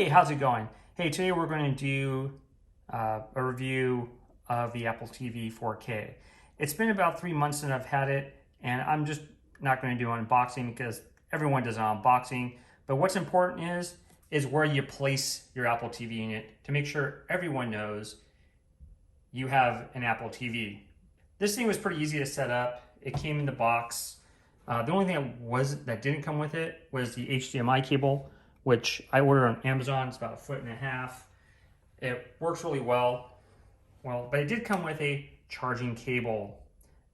Hey, how's it going? Hey, today we're going to do a review of the Apple TV 4K. It's been about 3 months since I've had it, and I'm just not going to do an unboxing because everyone does an unboxing. But what's important is where you place your Apple TV unit to make sure everyone knows you have an Apple TV. This thing was pretty easy to set up. It came in the box. The only thing that didn't come with it was the HDMI cable, which I ordered on Amazon. It's about 1.5 feet. It works really well. But it did come with a charging cable,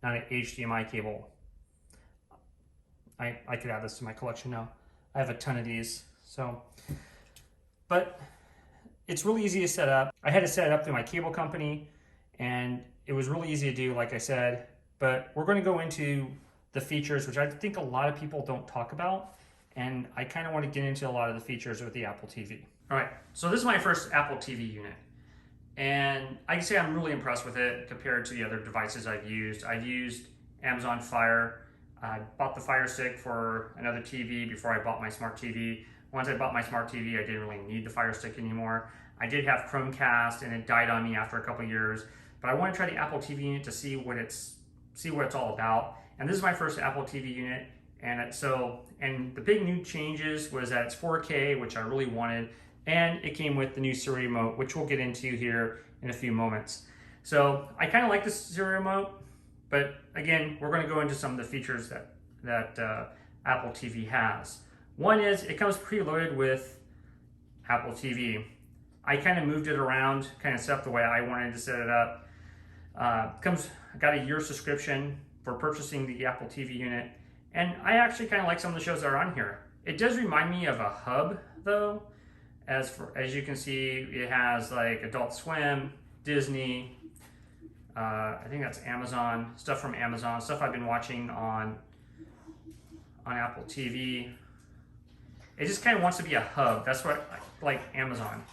not an HDMI cable. I could add this to my collection now. I have a ton of these. But it's really easy to set up. I had to set it up through my cable company, and it was really easy to do, like I said. But we're going to go into the features, which I think a lot of people don't talk about. And I kind of want to get into a lot of the features with the Apple TV. All right, so this is my first Apple TV unit. And I can say I'm really impressed with it compared to the other devices I've used. I've used Amazon Fire. I bought the Fire Stick for another TV before I bought my smart TV. Once I bought my smart TV, I didn't really need the Fire Stick anymore. I did have Chromecast, and it died on me after a couple years. But I want to try the Apple TV unit to see what it's all about. And this is my first Apple TV unit. And the big new changes was that it's 4K, which I really wanted, and it came with the new Siri remote, which we'll get into here in a few moments. So I kind of like this Siri remote, but again, we're going to go into some of the features that Apple TV has. One is it comes preloaded with Apple TV. I kind of moved it around, kind of set up the way I wanted to set it up. I got a year subscription for purchasing the Apple TV unit. And I actually kind of like some of the shows that are on here. It does remind me of a hub, though. As you can see, it has like Adult Swim, Disney, I think that's Amazon, stuff from Amazon, stuff I've been watching on Apple TV. It just kind of wants to be a hub. That's what like Amazon.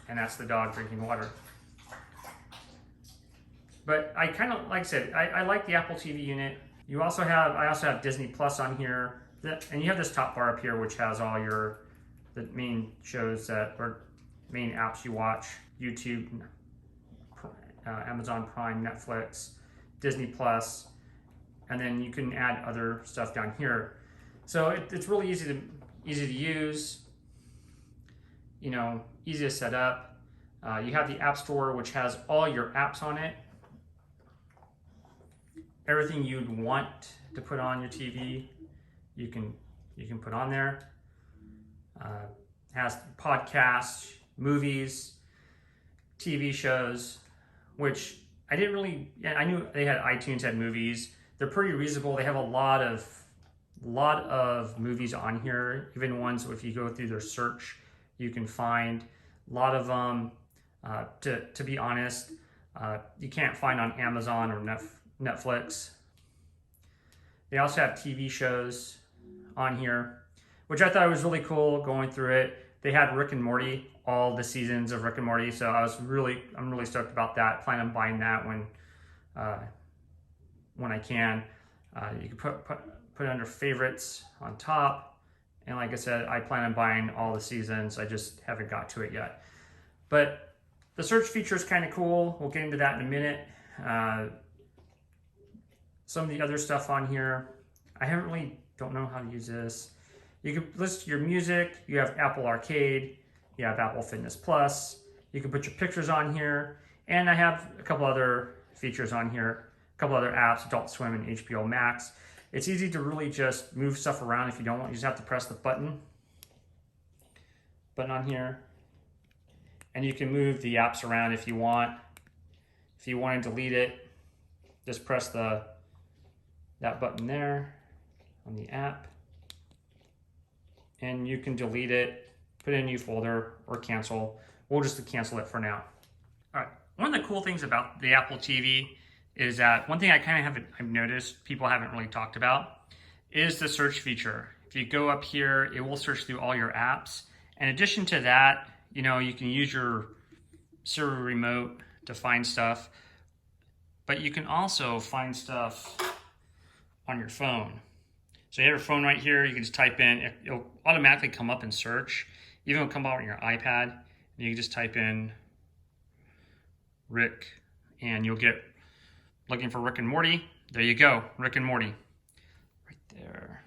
And that's the dog drinking water. But I kind of, like I said, I like the Apple TV unit. I also have Disney Plus on here, and you have this top bar up here, which has all the main shows or main apps you watch: YouTube, Amazon Prime, Netflix, Disney Plus, and then you can add other stuff down here. So it's really easy to use. Easy to set up. You have the App Store, which has all your apps on it. Everything you'd want to put on your TV, you can put on there. Has podcasts, movies, TV shows, which I didn't really. I knew they had iTunes had movies. They're pretty reasonable. They have a lot of movies on here. Even ones, if you go through their search, you can find a lot of them. To be honest, you can't find on Amazon or Netflix. They also have TV shows on here, which I thought was really cool going through it. They had Rick and Morty, all the seasons of Rick and Morty, so I'm really stoked about that. Plan on buying that when I can. You can put it under favorites on top, and like I said, I plan on buying all the seasons. I just haven't got to it yet. But the search feature is kind of cool. We'll get into that in a minute. Some of the other stuff on here, I don't know how to use this. You can list your music. You have Apple Arcade. You have Apple Fitness Plus. You can put your pictures on here. And I have a couple other features on here, a couple other apps, Adult Swim and HBO Max. It's easy to really just move stuff around if you don't want. You just have to press the button on here. And you can move the apps around if you want. If you want to delete it, just press that button there on the app, and you can delete it, put it in a new folder, or cancel. We'll just cancel it for now. All right. One of the cool things about the Apple TV is that one thing I've noticed people haven't really talked about is the search feature. If you go up here, it will search through all your apps. In addition to that, you can use your Siri remote to find stuff, but you can also find stuff on your phone. So you have your phone right here, you can just type in, it'll automatically come up in search. Even it'll come out on your iPad, and you can just type in Rick, and you'll get, looking for Rick and Morty. There you go, Rick and Morty, right there.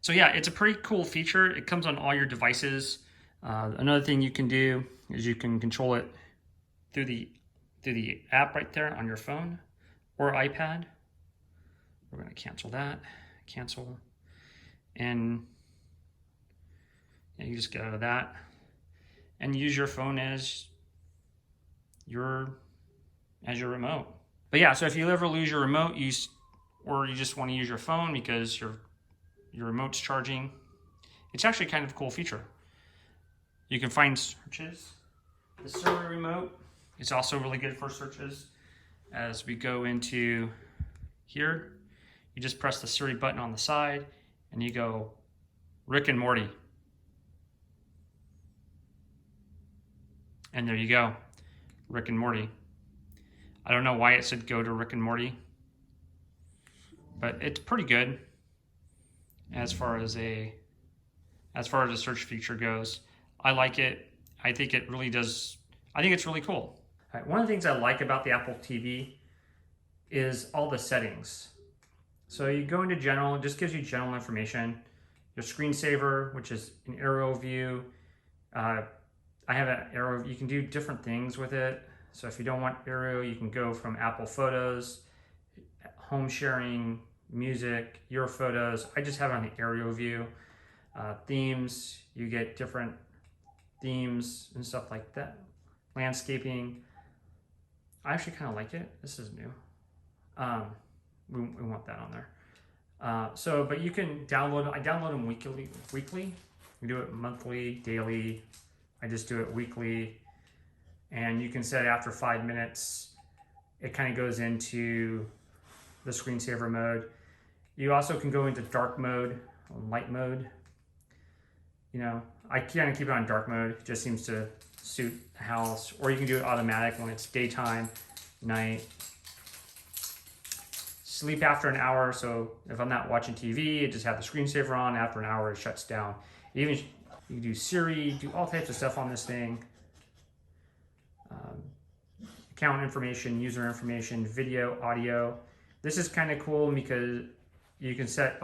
So yeah, it's a pretty cool feature. It comes on all your devices. Another thing you can do is you can control it through the app right there on your phone or iPad. We're going to cancel that, cancel, and you just get out of that and use your phone as your remote. But yeah, so if you ever lose your remote, or you just want to use your phone because your remote's charging, it's actually kind of a cool feature. You can find searches. The Siri remote is also really good for searches. As we go into here, you just press the Siri button on the side and you go Rick and Morty. And there you go, Rick and Morty. I don't know why it said go to Rick and Morty, but it's pretty good as far as a search feature goes. I like it. I think it really does. I think it's really cool. All right, one of the things I like about the Apple TV is all the settings. So you go into general, it just gives you general information. Your screensaver, which is an arrow view. I have an arrow, you can do different things with it. So if you don't want arrow, you can go from Apple Photos, home sharing, music, your photos. I just have it on the aerial view. Themes, you get different themes and stuff like that. Landscaping, I actually kind of like it. This is new. We want that on there. But you can download, I download them weekly. We do it monthly, daily. I just do it weekly. And you can set after 5 minutes, it kind of goes into the screensaver mode. You also can go into dark mode, light mode. You know, I kind of keep it on dark mode. It just seems to suit the house. Or you can do it automatic when it's daytime, night. Sleep after an hour. So if I'm not watching TV, it just have the screensaver on. After an hour, it shuts down. Even you can do Siri, do all types of stuff on this thing. Account information, user information, video, audio. This is kind of cool because you can set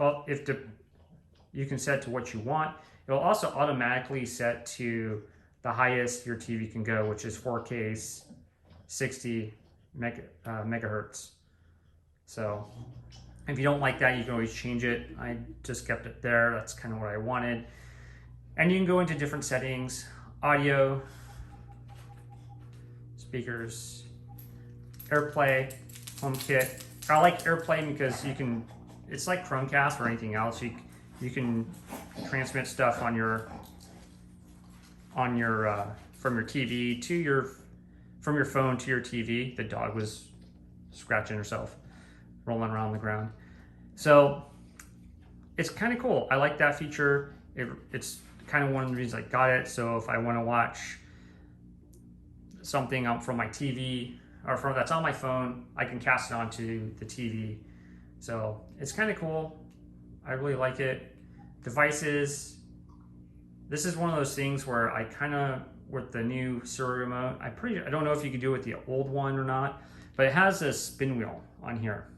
you can set to what you want. It'll also automatically set to the highest your TV can go, which is 4K 60 megahertz. So if you don't like that, you can always change it. I just kept it there. That's kind of what I wanted. And you can go into different settings, audio, speakers, AirPlay, HomeKit. I like AirPlay because you can, it's like Chromecast or anything else. You can transmit stuff on your from your TV to from your phone to your TV. The dog was scratching herself, rolling around the ground. So it's kind of cool. I like that feature. It's kind of one of the reasons I got it. So if I want to watch something from my TV or from that's on my phone, I can cast it onto the TV. So it's kind of cool. I really like it. Devices. This is one of those things where I kind of, with the new Siri remote, I don't know if you can do it with the old one or not, but it has a spin wheel on here,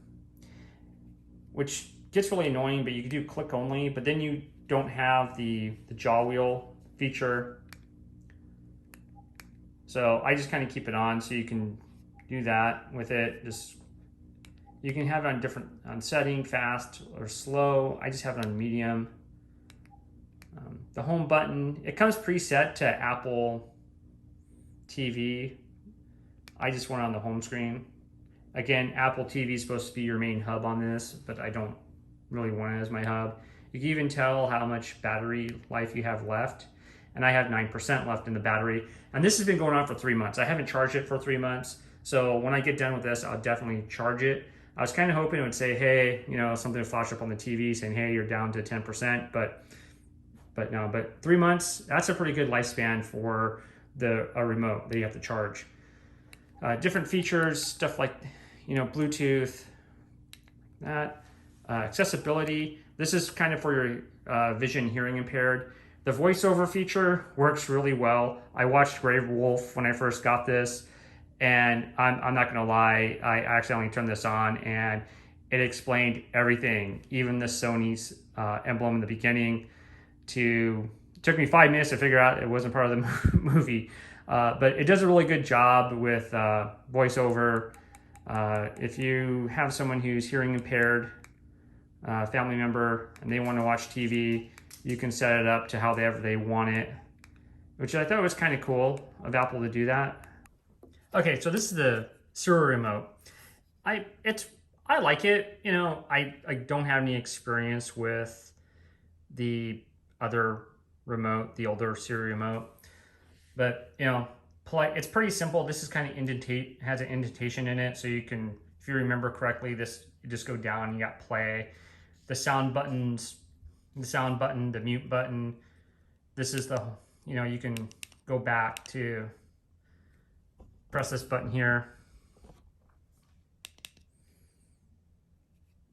which gets really annoying, but you can do click only, but then you don't have the jaw wheel feature. So I just kind of keep it on so you can do that with it. You can have it on setting, fast or slow. I just have it on medium. The home button, it comes preset to Apple TV. I just went on the home screen. Again, Apple TV is supposed to be your main hub on this, but I don't really want it as my hub. You can even tell how much battery life you have left. And I have 9% left in the battery. And this has been going on for 3 months. I haven't charged it for 3 months. So when I get done with this, I'll definitely charge it. I was kind of hoping it would say, hey, you know, something would flash up on the TV saying, hey, you're down to 10%, but no, but 3 months, that's a pretty good lifespan for a remote that you have to charge. Different features, stuff like, you know, Bluetooth, accessibility. This is kind of for your vision, hearing impaired. The voiceover feature works really well. I watched Grey Wolf when I first got this, and I'm not gonna lie, I accidentally turned this on and it explained everything, even the Sony's emblem in the beginning. It took me 5 minutes to figure out it wasn't part of the movie, but it does a really good job with voiceover. If you have someone who's hearing impaired, family member, and they want to watch TV, you can set it up to however they want it, which I thought was kind of cool of Apple to do that. Okay, so this is the Siri remote. I like it. You know, I don't have any experience with the other remote, the older Siri remote, but you know, it's pretty simple. This is kind of has an indentation in it, so you can, if you remember correctly, you just go down. You got play, the sound buttons, the mute button. This is you can go back to press this button here,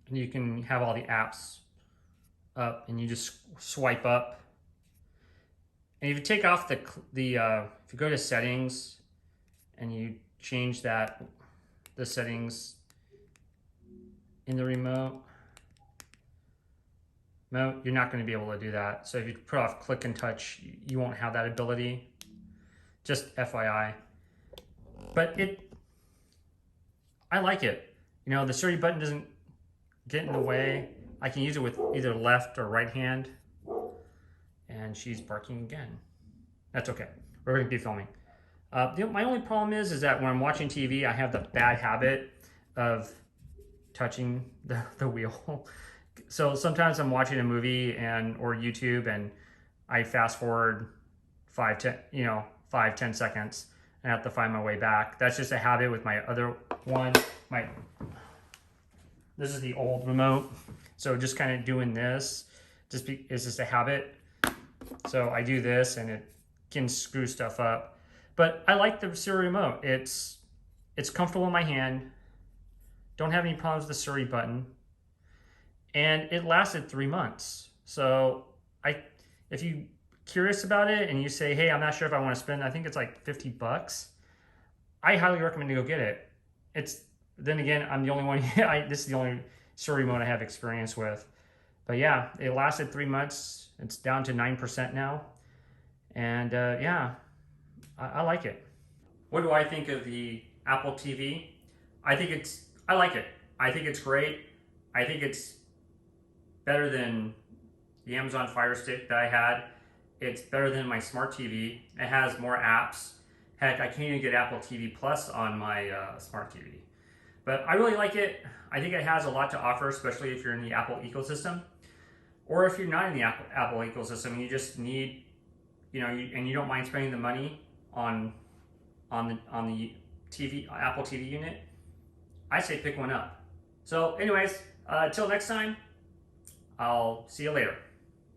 and you can have all the apps up, and you just swipe up. And if you take off if you go to settings and you change the settings in the remote, you're not going to be able to do that. So if you put off click and touch, you won't have that ability. Just FYI. But I like it. You know, the Siri button doesn't get in the way. I can use it with either left or right hand. And she's barking again. That's okay. We're going to be filming. My only problem is that when I'm watching TV, I have the bad habit of touching the wheel. So sometimes I'm watching a movie or YouTube, and I fast forward 5-10 seconds, and I have to find my way back. That's just a habit with my other one. This is the old remote, so just kind of doing this is just a habit. So I do this, and it can screw stuff up. But I like the Siri remote. It's comfortable in my hand. Don't have any problems with the Siri button. And it lasted 3 months. So if you're curious about it and you say, hey, I'm not sure if I want to spend, I think it's like $50. I highly recommend to go get it. Then again, I'm the only one, this is the only Siri remote I have experience with. But yeah, it lasted 3 months. It's down to 9% now. And yeah, I like it. What do I think of the Apple TV? I like it. I think it's great. I think it's better than the Amazon Fire Stick that I had. It's better than my smart TV. It has more apps. Heck, I can't even get Apple TV Plus on my smart TV. But I really like it. I think it has a lot to offer, especially if you're in the Apple ecosystem. Or if you're not in the Apple ecosystem and you just need, and you don't mind spending the money on the Apple TV unit, I say pick one up. So anyways, until next time, I'll see you later.